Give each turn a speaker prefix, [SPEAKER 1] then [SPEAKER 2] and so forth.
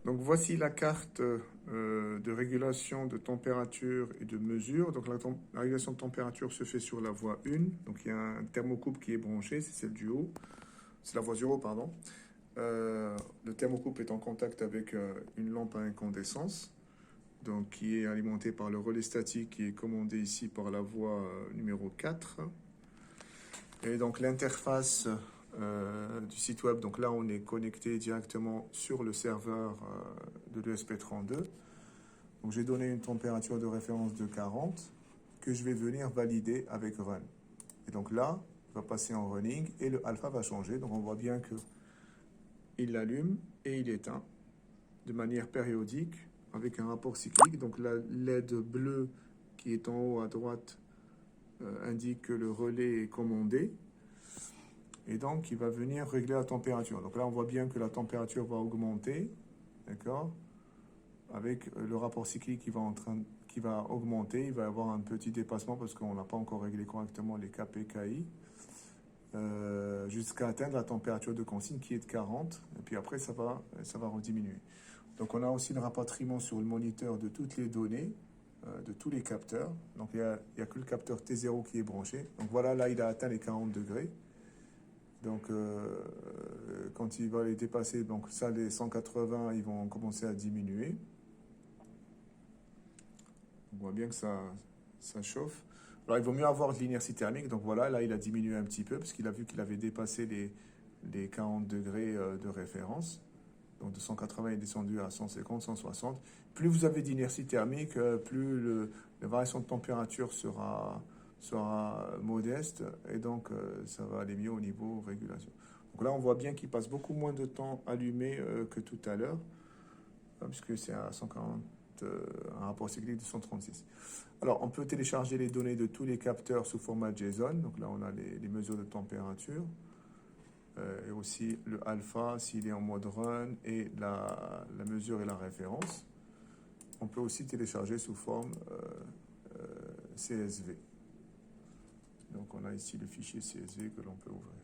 [SPEAKER 1] Donc voici la carte de régulation de température et de mesure. Donc la régulation de température se fait sur la voie 1. Donc il y a un thermocouple qui est branché, c'est celle du haut. C'est la voie 0, pardon. Le thermocouple est en contact avec une lampe à incandescence, donc qui est alimentée par le relais statique qui est commandé ici par la voie numéro 4. Et donc l'interface du site web, donc là on est connecté directement sur le serveur de l'ESP32. Donc j'ai donné une température de référence de 40 que je vais venir valider avec Run. Et donc là, il va passer en running et le alpha va changer. Donc on voit bien que il l'allume et il éteint de manière périodique avec un rapport cyclique. Donc la LED bleue qui est en haut à droite indique que le relais est commandé. Et donc, il va venir régler la température. Donc là, on voit bien que la température va augmenter, d'accord, avec le rapport cyclique qui va augmenter. Il va y avoir un petit dépassement parce qu'on n'a pas encore réglé correctement les KPKI jusqu'à atteindre la température de consigne qui est de 40. Et puis après, ça va rediminuer. Donc, on a aussi le rapatriement sur le moniteur de toutes les données, de tous les capteurs. Donc, il n'y a que le capteur T0 qui est branché. Donc, voilà, là, il a atteint les 40 degrés. Donc, quand il va les dépasser, donc ça, les 180, ils vont commencer à diminuer. On voit bien que ça chauffe. Alors, il vaut mieux avoir de l'inertie thermique. Donc, voilà, là, il a diminué un petit peu parce qu'il a vu qu'il avait dépassé les 40 degrés de référence. Donc, de 180, il est descendu à 150, 160. Plus vous avez d'inertie thermique, plus la variation de température sera modeste et donc ça va aller mieux au niveau régulation. Donc là, on voit bien qu'il passe beaucoup moins de temps allumé que tout à l'heure, puisque c'est à 140, un rapport cyclique de 136. Alors, on peut télécharger les données de tous les capteurs sous format JSON. Donc là, on a les mesures de température et aussi le alpha s'il est en mode run et la mesure et la référence. On peut aussi télécharger sous forme CSV. Donc on a ici le fichier CSV que l'on peut ouvrir.